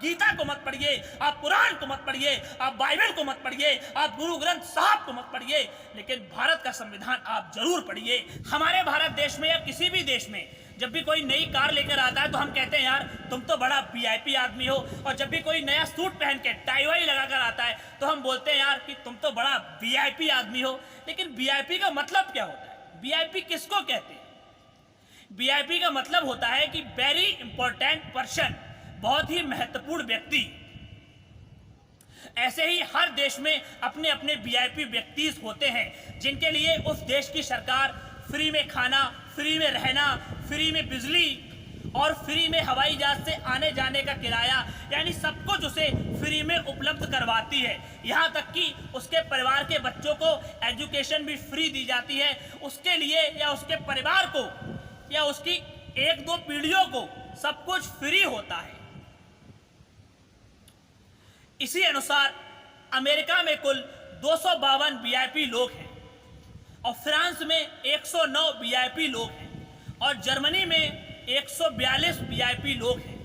गीता को मत पढ़िए, आप कुरान को मत पढ़िए, आप बाइबल को मत पढ़िए, आप गुरु ग्रंथ साहब को मत पढ़िए, लेकिन भारत का संविधान आप जरूर पढ़िए। हमारे भारत देश में या किसी भी देश में जब भी कोई नई कार लेकर आता है तो हम कहते हैं यार तुम तो बड़ा वीआईपी आदमी हो, और जब भी कोई नया सूट पहन के टाई वाई लगाकर आता है तो हम बोलते हैं यार कि तुम तो बड़ा वीआईपी आदमी हो। लेकिन वीआईपी का मतलब क्या होता है? वीआईपी किसको कहते हैं? वीआईपी का मतलब होता है कि वेरी इंपॉर्टेंट पर्सन, बहुत ही महत्वपूर्ण व्यक्ति। ऐसे ही हर देश में अपने अपने वीआईपी व्यक्ति होते हैं जिनके लिए उस देश की सरकार फ्री में खाना, फ्री में रहना, फ्री में बिजली और फ्री में हवाई जहाज से आने जाने का किराया, यानी सब कुछ उसे फ्री में उपलब्ध करवाती है। यहाँ तक कि उसके परिवार के बच्चों को एजुकेशन भी फ्री दी जाती है। उसके लिए या उसके परिवार को या उसकी एक दो पीढ़ियों को सब कुछ फ्री होता है। इसी अनुसार अमेरिका में कुल 252 वीआईपी लोग हैं और फ्रांस में 109 वीआईपी लोग हैं और जर्मनी में 142 वीआईपी लोग हैं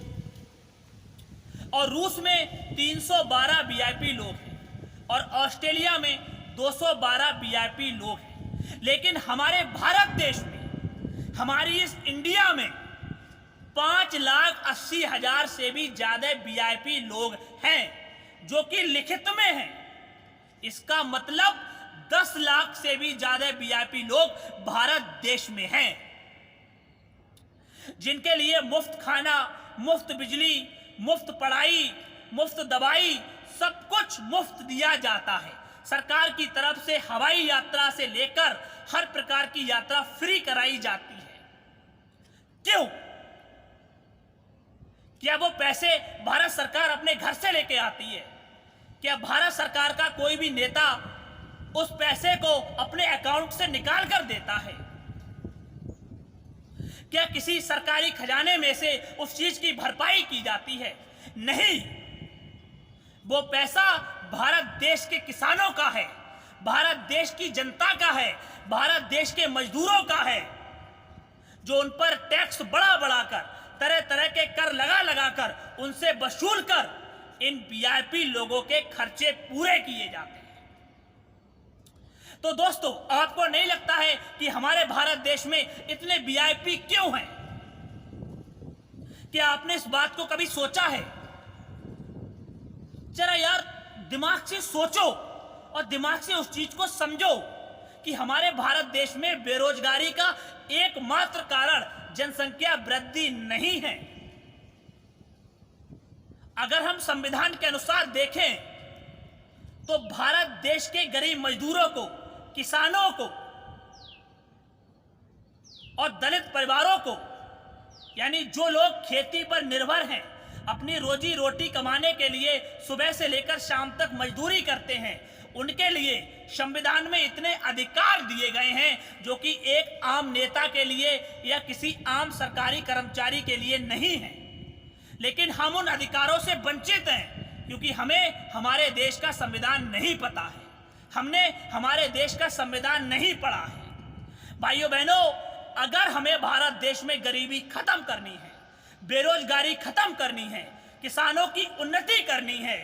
और रूस में 312 वीआईपी लोग हैं और ऑस्ट्रेलिया में 212 वीआईपी लोग हैं। लेकिन हमारे भारत देश में, हमारी इस इंडिया में 5,80,000 से भी ज्यादा वीआईपी लोग हैं जो कि लिखित में हैं। इसका मतलब 10 लाख से भी ज्यादा वीआईपी लोग भारत देश में हैं जिनके लिए मुफ्त खाना, मुफ्त बिजली, मुफ्त पढ़ाई, मुफ्त दवाई, सब कुछ मुफ्त दिया जाता है। सरकार की तरफ से हवाई यात्रा से लेकर हर प्रकार की यात्रा फ्री कराई जाती है। क्यों? क्या वो पैसे भारत सरकार अपने घर से लेके आती है? क्या भारत सरकार का कोई भी नेता उस पैसे को अपने अकाउंट से निकाल कर देता है? क्या किसी सरकारी खजाने में से उस चीज की भरपाई की जाती है? नहीं, वो पैसा भारत देश के किसानों का है, भारत देश की जनता का है, भारत देश के मजदूरों का है, जो उन पर टैक्स बढ़ा बढ़ा कर, तरह तरह के कर लगा लगा कर, उनसे वसूल कर इन वीआईपी लोगों के खर्चे पूरे किए जाते हैं। तो दोस्तों, आपको नहीं लगता है कि हमारे भारत देश में इतने वीआईपी क्यों हैं? क्या आपने इस बात को कभी सोचा है? जरा यार दिमाग से सोचो और दिमाग से उस चीज को समझो कि हमारे भारत देश में बेरोजगारी का एकमात्र कारण जनसंख्या वृद्धि नहीं है। अगर हम संविधान के अनुसार देखें तो भारत देश के गरीब मजदूरों को, किसानों को और दलित परिवारों को, यानी जो लोग खेती पर निर्भर हैं, अपनी रोजी रोटी कमाने के लिए सुबह से लेकर शाम तक मजदूरी करते हैं, उनके लिए संविधान में इतने अधिकार दिए गए हैं जो कि एक आम नेता के लिए या किसी आम सरकारी कर्मचारी के लिए नहीं है। लेकिन हम उन अधिकारों से वंचित हैं क्योंकि हमें हमारे देश का संविधान नहीं पता है, हमने हमारे देश का संविधान नहीं पढ़ा है। भाइयों बहनों, अगर हमें भारत देश में गरीबी खत्म करनी है, बेरोजगारी खत्म करनी है, किसानों की उन्नति करनी है,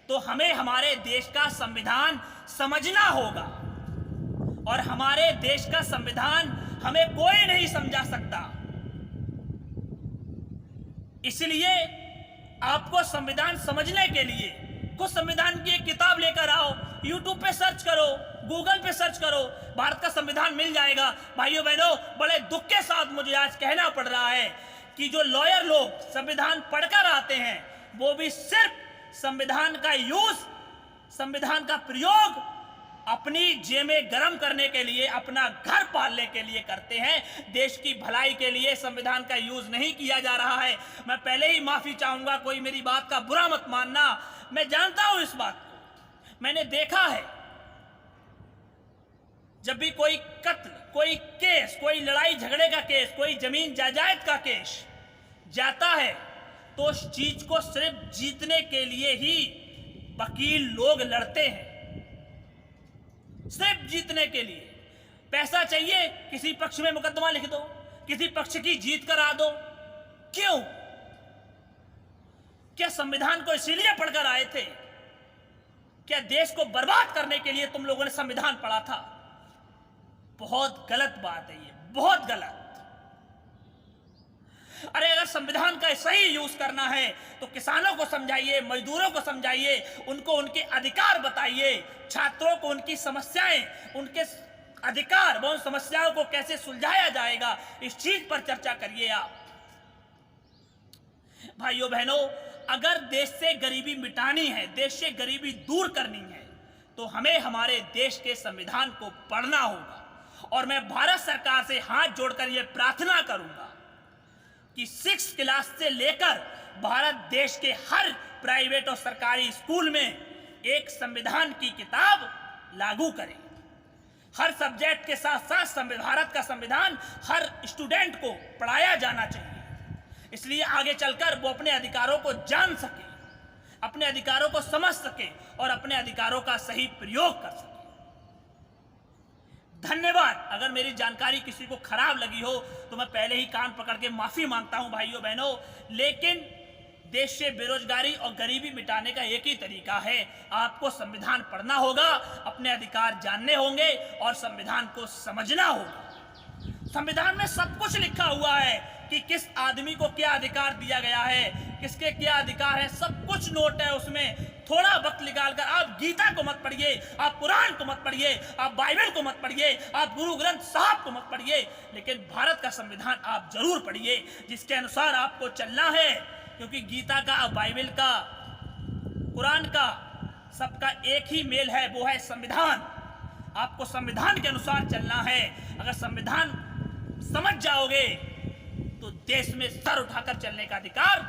तो हमें हमारे देश का संविधान समझना होगा और हमारे देश का संविधान हमें कोई नहीं समझा सकता। इसलिए आपको संविधान समझने के लिए कुछ संविधान की एक किताब लेकर आओ, यूट्यूब पे सर्च करो, गूगल पे सर्च करो, भारत का संविधान मिल जाएगा। भाइयों बहनों, बड़े दुख के साथ मुझे आज कहना पड़ रहा है कि जो लॉयर लोग संविधान पढ़कर आते हैं वो भी सिर्फ संविधान का यूज, संविधान का प्रयोग अपनी जेबें गर्म करने के लिए, अपना घर पालने के लिए करते हैं। देश की भलाई के लिए संविधान का यूज नहीं किया जा रहा है। मैं पहले ही माफी चाहूंगा, कोई मेरी बात का बुरा मत मानना, मैं जानता हूं इस बात को, मैंने देखा है। जब भी कोई कत्ल, कोई केस, कोई लड़ाई झगड़े का केस, कोई जमीन जायदाद का केस जाता है तो उस चीज को सिर्फ जीतने के लिए ही वकील लोग लड़ते हैं, सिर्फ जीतने के लिए। पैसा चाहिए, किसी पक्ष में मुकदमा लिख दो, किसी पक्ष की जीत करा दो। क्यों? क्या संविधान को इसीलिए पढ़कर आए थे? क्या देश को बर्बाद करने के लिए तुम लोगों ने संविधान पढ़ा था? बहुत गलत बात है ये, बहुत गलत। अरे अगर संविधान का सही यूज करना है तो किसानों को समझाइए, मजदूरों को समझाइए, उनको उनके अधिकार बताइए, छात्रों को उनकी समस्याएं, उनके अधिकार व उन समस्याओं को कैसे सुलझाया जाएगा, इस चीज पर चर्चा करिए आप। भाइयों बहनों, अगर देश से गरीबी मिटानी है, देश से गरीबी दूर करनी है, तो हमें हमारे देश के संविधान को पढ़ना होगा। और मैं भारत सरकार से हाथ जोड़कर यह प्रार्थना करूंगा कि 6th क्लास से लेकर भारत देश के हर प्राइवेट और सरकारी स्कूल में एक संविधान की किताब लागू करें। हर सब्जेक्ट के साथ साथ भारत का संविधान हर स्टूडेंट को पढ़ाया जाना चाहिए, इसलिए आगे चलकर वो अपने अधिकारों को जान सके, अपने अधिकारों को समझ सके और अपने अधिकारों का सही प्रयोग कर सके। धन्यवाद। अगर मेरी जानकारी किसी को खराब लगी हो तो मैं पहले ही कान पकड़ के माफी मांगता हूं भाइयों बहनों, लेकिन देश से बेरोजगारी और गरीबी मिटाने का एक ही तरीका है, आपको संविधान पढ़ना होगा, अपने अधिकार जानने होंगे और संविधान को समझना होगा। संविधान में सब कुछ लिखा हुआ है कि किस आदमी को क्या अधिकार दिया गया है, किसके क्या अधिकार है, सब कुछ नोट है उसमें। थोड़ा वक्त निकालकर आप गीता को मत पढ़िए, आप कुरान को मत पढ़िए, आप बाइबल को मत पढ़िए, आप गुरु ग्रंथ साहब को मत पढ़िए, लेकिन भारत का संविधान आप जरूर पढ़िए, जिसके अनुसार आपको चलना है। क्योंकि गीता का, बाइबल का, कुरान का सबका एक ही मेल है, वो है संविधान। आपको संविधान के अनुसार चलना है। अगर संविधान समझ जाओगे तो देश में सर उठाकर चलने का अधिकार